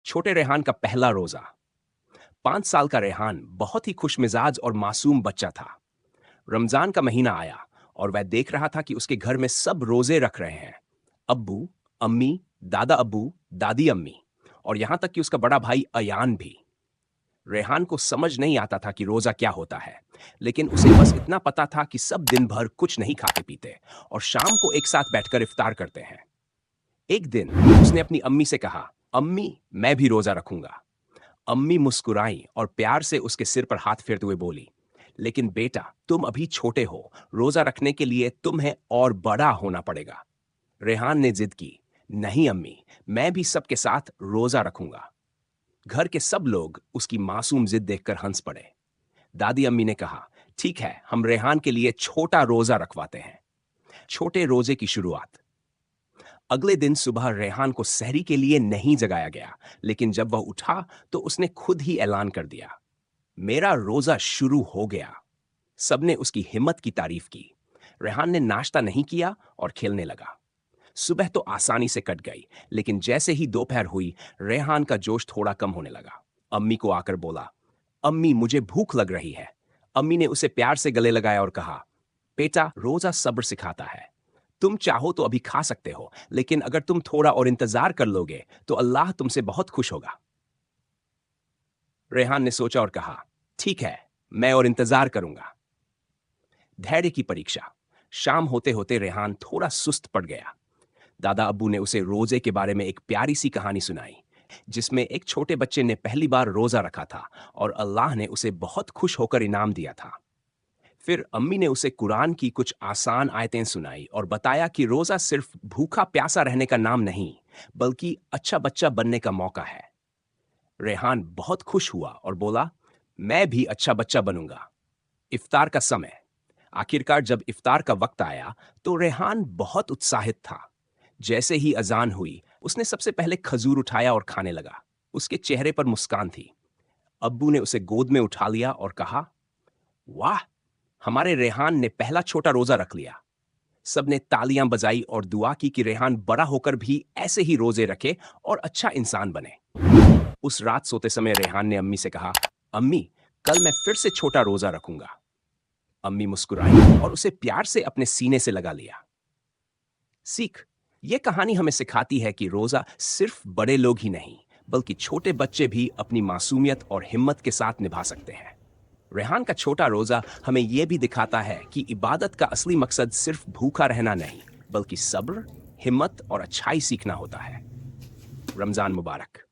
छोटे रेहान का पहला रोजा। 5 साल का रेहान बहुत ही खुशमिजाज और मासूम बच्चा था। रमजान का महीना आया और वह देख रहा था कि उसके घर में सब रोजे रख रहे हैं। अब्बू, अम्मी, दादा अब्बू, दादी अम्मी और यहां तक कि उसका बड़ा भाई अयान भी। रेहान को समझ नहीं आता था कि रोजा क्या होता है, लेकिन उसे बस इतना पता था कि सब दिन भर कुछ नहीं खाते पीते और शाम को एक साथ बैठकर इफ्तार करते हैं। एक दिन उसने अपनी अम्मी से कहा, अम्मी मैं भी रोजा रखूंगा। अम्मी मुस्कुराई और प्यार से उसके सिर पर हाथ फेरते हुए बोली, लेकिन बेटा तुम अभी छोटे हो, रोजा रखने के लिए तुम्हें और बड़ा होना पड़ेगा। रेहान ने जिद की, नहीं अम्मी, मैं भी सबके साथ रोजा रखूंगा। घर के सब लोग उसकी मासूम जिद देखकर हंस पड़े। दादी अम्मी ने कहा, ठीक है, हम रेहान के लिए छोटा रोजा रखवाते हैं। छोटे रोजे की शुरुआत। अगले दिन सुबह रेहान को सहरी के लिए नहीं जगाया गया, लेकिन जब वह उठा तो उसने खुद ही ऐलान कर दिया, मेरा रोजा शुरू हो गया। सबने उसकी हिम्मत की तारीफ की। रेहान ने नाश्ता नहीं किया और खेलने लगा। सुबह तो आसानी से कट गई, लेकिन जैसे ही दोपहर हुई, रेहान का जोश थोड़ा कम होने लगा। अम्मी को आकर बोला, अम्मी मुझे भूख लग रही है। अम्मी ने उसे प्यार से गले लगाया और कहा, बेटा रोजा सब्र सिखाता है। तुम चाहो तो अभी खा सकते हो, लेकिन अगर तुम थोड़ा और इंतजार कर लोगे तो अल्लाह तुमसे बहुत खुश होगा। रेहान ने सोचा और कहा, ठीक है, मैं और इंतजार करूंगा। धैर्य की परीक्षा। शाम होते होते रेहान थोड़ा सुस्त पड़ गया। दादा अब्बू ने उसे रोजे के बारे में एक प्यारी सी कहानी सुनाई, जिसमें एक छोटे बच्चे ने पहली बार रोजा रखा था और अल्लाह ने उसे बहुत खुश होकर इनाम दिया था। फिर अम्मी ने उसे कुरान की कुछ आसान आयतें सुनाई और बताया कि रोजा सिर्फ भूखा प्यासा रहने का नाम नहीं, बल्कि अच्छा बच्चा बनने का मौका है। रेहान बहुत खुश हुआ और बोला, मैं भी अच्छा बच्चा बनूंगा। इफ्तार का समय। आखिरकार जब इफ्तार का वक्त आया तो रेहान बहुत उत्साहित था। जैसे ही अजान हुई, उसने सबसे पहले खजूर उठाया और खाने लगा। उसके चेहरे पर मुस्कान थी। अब्बू ने उसे गोद में उठा लिया और कहा, वाह, हमारे रेहान ने पहला छोटा रोजा रख लिया। सबने तालियां बजाई और दुआ की कि रेहान बड़ा होकर भी ऐसे ही रोजे रखे और अच्छा इंसान बने। उस रात सोते समय रेहान ने अम्मी से कहा, अम्मी कल मैं फिर से छोटा रोजा रखूंगा। अम्मी मुस्कुराई और उसे प्यार से अपने सीने से लगा लिया। सीख। ये कहानी हमें सिखाती है कि रोजा सिर्फ बड़े लोग ही नहीं, बल्कि छोटे बच्चे भी अपनी मासूमियत और हिम्मत के साथ निभा सकते हैं। रेहान का छोटा रोजा हमें यह भी दिखाता है कि इबादत का असली मकसद सिर्फ भूखा रहना नहीं, बल्कि सब्र, हिम्मत और अच्छाई सीखना होता है। रमजान मुबारक।